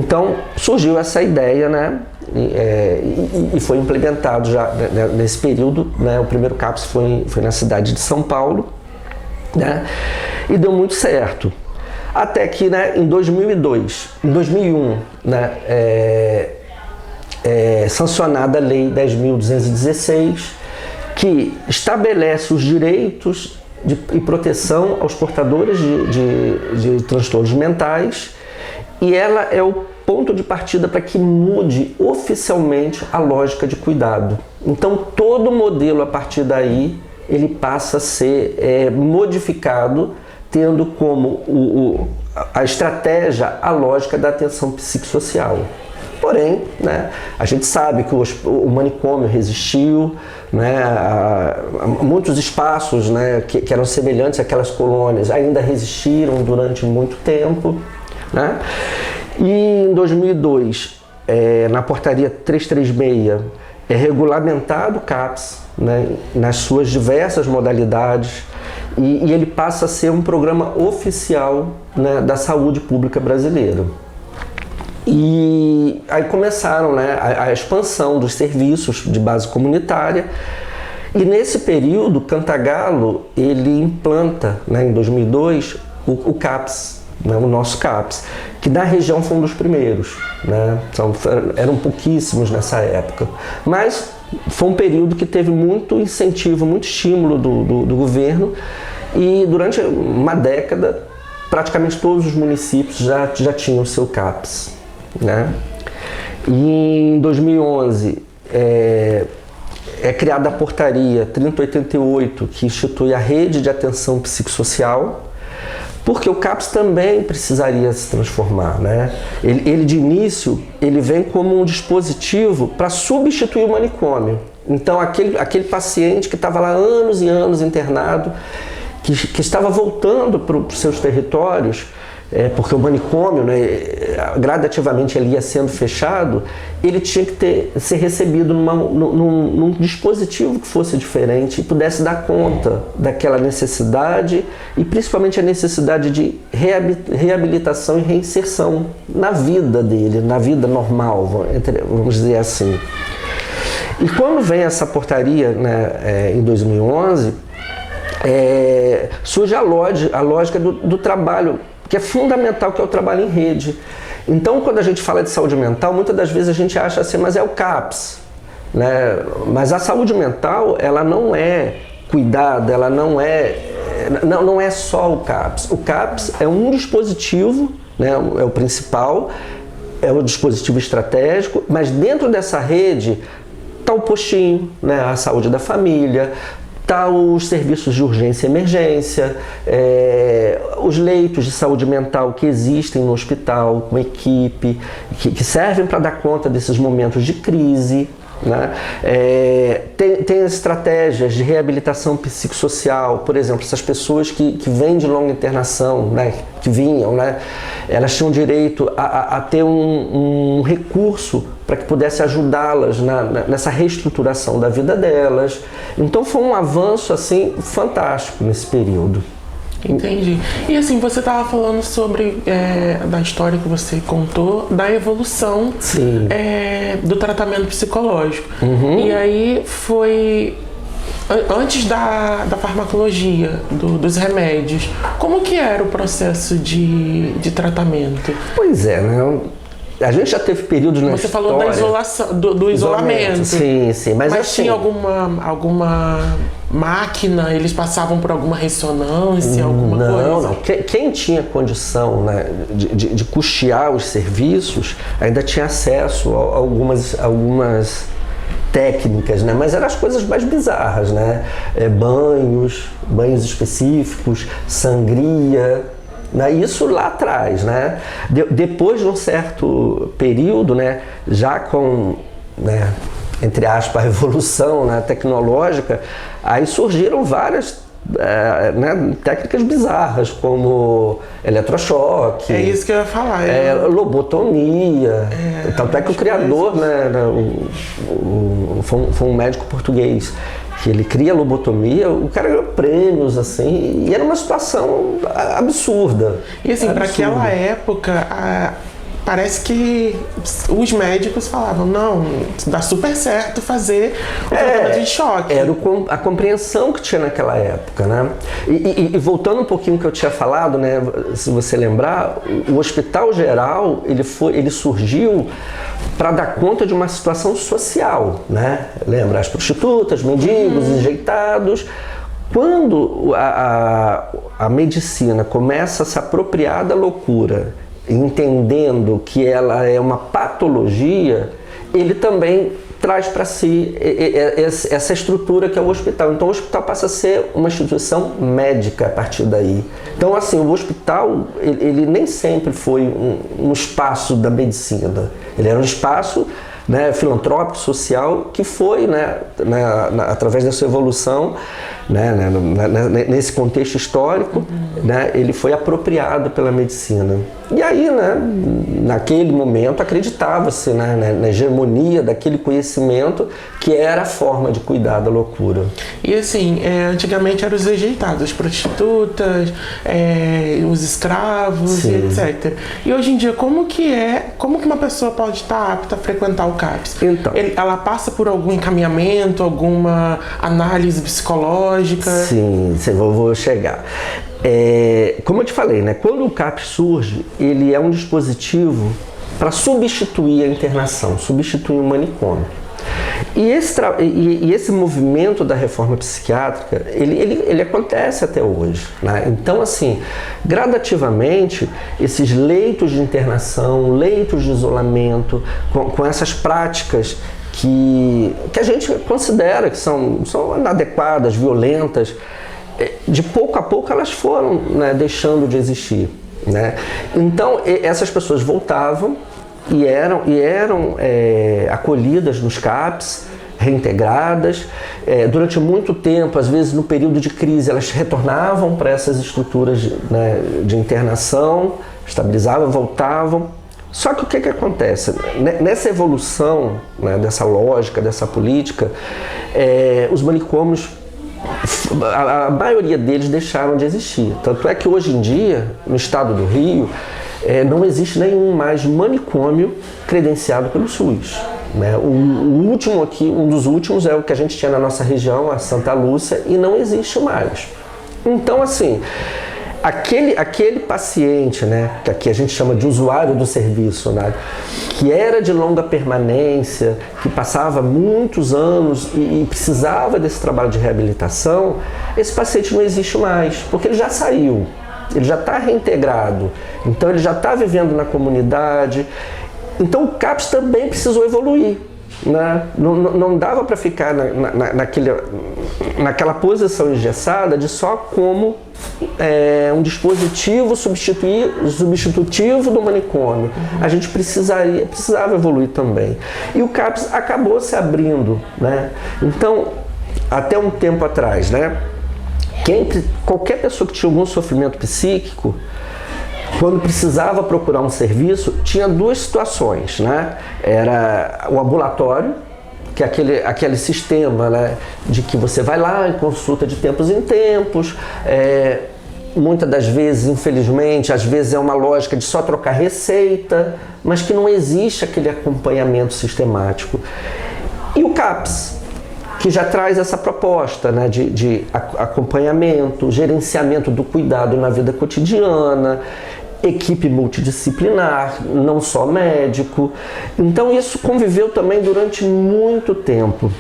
Então surgiu essa ideia, né? E foi implementado já, né, nesse período, né? O primeiro CAPS foi na cidade de São Paulo, né? E deu muito certo. Até que, né, em 2001, né, sancionada a Lei 10.216, que estabelece os direitos e proteção aos portadores de transtornos mentais, e ela é o ponto de partida para que mude oficialmente a lógica de cuidado. Então todo modelo a partir daí ele passa a ser modificado, tendo como a estratégia a lógica da atenção psicossocial. Porém, né, a gente sabe que o manicômio resistiu, né, muitos espaços, né, que eram semelhantes àquelas colônias ainda resistiram durante muito tempo, né? E em 2002, na portaria 336, é regulamentado o CAPS, né, nas suas diversas modalidades, e ele passa a ser um programa oficial, né, da saúde pública brasileira. E aí começaram, né, a expansão dos serviços de base comunitária, e nesse período Cantagalo ele implanta, né, em 2002 o CAPS, né, o nosso CAPS, que na região foi um dos primeiros, né? Eram pouquíssimos nessa época, mas foi um período que teve muito incentivo, muito estímulo do governo, e durante uma década praticamente todos os municípios já tinham o seu CAPS, né? E em 2011 é criada a portaria 3088, que institui a rede de atenção psicossocial, porque o CAPS também precisaria se transformar, né? Ele de início ele vem como um dispositivo para substituir o manicômio. Então aquele paciente que estava lá anos e anos internado, que estava voltando para os seus territórios, porque o manicômio, né, gradativamente ele ia sendo fechado, ele tinha que ser recebido num dispositivo que fosse diferente e pudesse dar conta daquela necessidade, e principalmente a necessidade de reabilitação e reinserção na vida dele, na vida normal, vamos dizer assim. E quando vem essa portaria, né, em 2011, surge a lógica do trabalho, que é fundamental, que é o trabalho em rede. Então, quando a gente fala de saúde mental, muitas das vezes a gente acha assim, mas é o CAPS, né? Mas a saúde mental, ela não é cuidado, ela não é só o CAPS. O CAPS é um dispositivo, né? É o principal, é o dispositivo estratégico, mas dentro dessa rede está o postinho, né? A saúde da família, tá os serviços de urgência e emergência, os leitos de saúde mental que existem no hospital, com equipe, que servem para dar conta desses momentos de crise, né? Tem estratégias de reabilitação psicossocial, por exemplo, essas pessoas que vêm de longa internação, né, que vinham, né, elas tinham direito a ter um recurso para que pudesse ajudá-las nessa reestruturação da vida delas. Então foi um avanço assim fantástico nesse período. Entendi. E assim, você estava falando sobre da história que você contou, da evolução do tratamento psicológico. Uhum. E aí foi antes da farmacologia, dos remédios. Como que era o processo de tratamento? Pois é, né? A gente já teve períodos na Você história... falou da isolação, do isolamento. Sim, sim. Mas assim, tinha alguma máquina, eles passavam por alguma ressonância, alguma coisa? Não. Quem tinha condição, né, de custear os serviços, ainda tinha acesso a algumas técnicas, né? Mas eram as coisas mais bizarras, né? Banhos específicos, sangria... Isso lá atrás, né? Depois de um certo período, né, já com, né, entre aspas, a revolução, né, tecnológica, aí surgiram várias técnicas bizarras, como eletrochoque. É isso que eu ia falar. Lobotomia. Tanto é que o criador, né, foi um médico português, que ele cria lobotomia, o cara ganhou prêmios, assim, e era uma situação absurda. E assim, para aquela época, parece que os médicos falavam, não, dá super certo fazer o tratamento de choque. Era a compreensão que tinha naquela época, né? E voltando um pouquinho que eu tinha falado, né? Se você lembrar, o Hospital Geral, ele surgiu para dar conta de uma situação social, né? Lembra? As prostitutas, mendigos, enjeitados. Quando a medicina começa a se apropriar da loucura, entendendo que ela é uma patologia, ele também traz para si essa estrutura que é o hospital. Então o hospital passa a ser uma instituição médica a partir daí. Então assim, o hospital, ele nem sempre foi um espaço da medicina. Ele era um espaço, né, filantrópico, social, que foi, né, através da sua evolução, né, nesse contexto histórico, né, ele foi apropriado pela medicina. E aí, né, naquele momento, acreditava-se, né, na hegemonia daquele conhecimento que era a forma de cuidar da loucura. E assim, antigamente eram os rejeitados, as prostitutas, os escravos, Sim. e etc. E hoje em dia, como que uma pessoa pode estar apta a frequentar o CAPS? Então, ela passa por algum encaminhamento, alguma análise psicológica? Sim, vou chegar. Como eu te falei, né, quando o CAPS surge, ele é um dispositivo para substituir a internação, substituir o manicômio. E esse movimento da reforma psiquiátrica, ele acontece até hoje, né? Então, assim, gradativamente, esses leitos de internação, leitos de isolamento, com essas práticas que a gente considera que são inadequadas, violentas, de pouco a pouco elas foram, né, deixando de existir, né? Então, essas pessoas voltavam e eram acolhidas nos CAPS, reintegradas. Durante muito tempo, às vezes no período de crise, elas retornavam para essas estruturas, né, de internação, estabilizavam, voltavam. Só que o que acontece? Nessa evolução, né, dessa lógica, dessa política, os manicômios, a maioria deles deixaram de existir. Tanto é que hoje em dia, no estado do Rio, não existe nenhum mais manicômio credenciado pelo SUS. Né? O último aqui, um dos últimos é o que a gente tinha na nossa região, a Santa Lúcia, e não existe mais. Então, assim, aquele paciente, né, que aqui a gente chama de usuário do serviço, né, que era de longa permanência, que passava muitos anos e precisava desse trabalho de reabilitação, esse paciente não existe mais, porque ele já saiu, ele já está reintegrado, então ele já está vivendo na comunidade. Então o CAPS também precisou evoluir. Né? Não dava para ficar naquela posição engessada de só como um dispositivo substitutivo do manicômio. A gente precisava evoluir também. E o CAPS acabou se abrindo. Né? Então, até um tempo atrás, né? Qualquer pessoa que tinha algum sofrimento psíquico, quando precisava procurar um serviço, tinha duas situações, né? Era o ambulatório, que é aquele sistema, né, de que você vai lá e consulta de tempos em tempos. Muitas das vezes, infelizmente, às vezes é uma lógica de só trocar receita, mas que não existe aquele acompanhamento sistemático. E o CAPS, que já traz essa proposta, né, de acompanhamento, gerenciamento do cuidado na vida cotidiana, equipe multidisciplinar, não só médico. Então isso conviveu também durante muito tempo.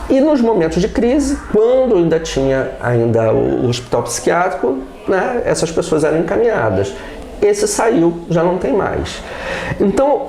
E nos momentos de crise, quando ainda tinha o hospital psiquiátrico, né, essas pessoas eram encaminhadas. Esse saiu, já não tem mais. Então,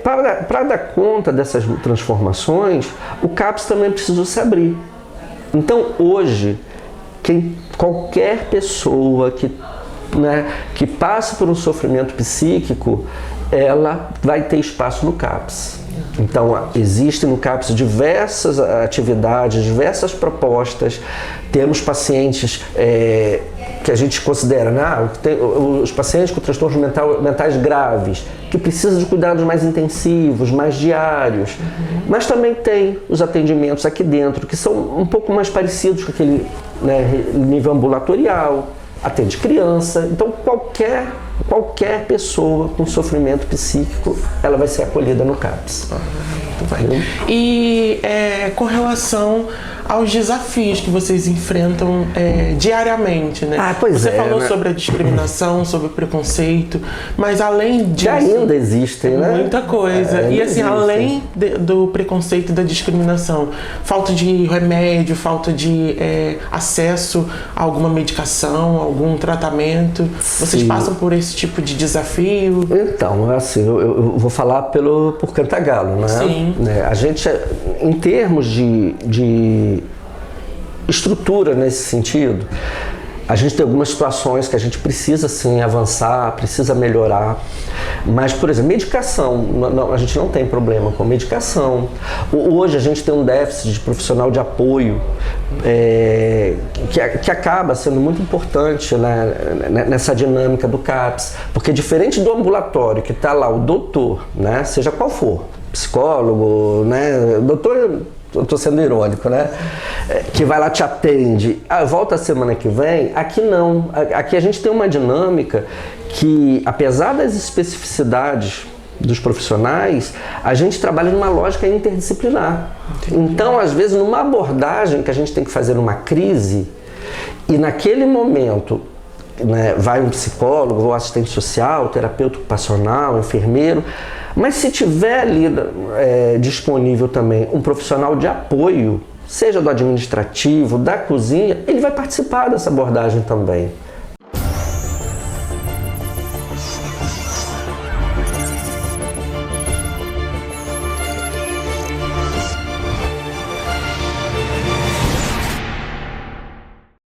para dar conta dessas transformações, o CAPS também precisou se abrir. Então, hoje, qualquer pessoa que passe por um sofrimento psíquico, ela vai ter espaço no CAPS. Então, existem no CAPS diversas atividades, diversas propostas. Temos pacientes que a gente considera, os pacientes com transtornos mentais graves, que precisam de cuidados mais intensivos, mais diários. Mas também tem os atendimentos aqui dentro, que são um pouco mais parecidos com aquele, né, nível ambulatorial. atende criança, então qualquer pessoa com sofrimento psíquico, ela vai ser acolhida no CAPS. Muito bem. E com relação aos desafios que vocês enfrentam diariamente, né? Você falou sobre a discriminação, sobre o preconceito, mas além disso... Que ainda existem, né? Muita coisa. E assim, além do preconceito e da discriminação, falta de remédio, falta de acesso a alguma medicação, algum tratamento, vocês passam por esse tipo de desafio? Então, assim, eu vou falar por Cantagalo, né? Sim. A gente, em termos de estrutura nesse sentido, a gente tem algumas situações que a gente precisa sim avançar, precisa melhorar. Mas, por exemplo, medicação, a gente não tem problema com medicação. Hoje a gente tem um déficit de profissional de apoio que acaba sendo muito importante, né, nessa dinâmica do CAPS. Porque diferente do ambulatório, que está lá o doutor, né, seja qual for, psicólogo, né, doutor... Eu estou sendo irônico, né? Que vai lá, te atende, volta a semana que vem. Aqui não. Aqui a gente tem uma dinâmica que, apesar das especificidades dos profissionais, a gente trabalha numa lógica interdisciplinar. Então, às vezes, numa abordagem que a gente tem que fazer numa crise, e naquele momento, né, vai um psicólogo, ou assistente social, terapeuta ocupacional, enfermeiro, mas se tiver ali disponível também um profissional de apoio, seja do administrativo, da cozinha, ele vai participar dessa abordagem também.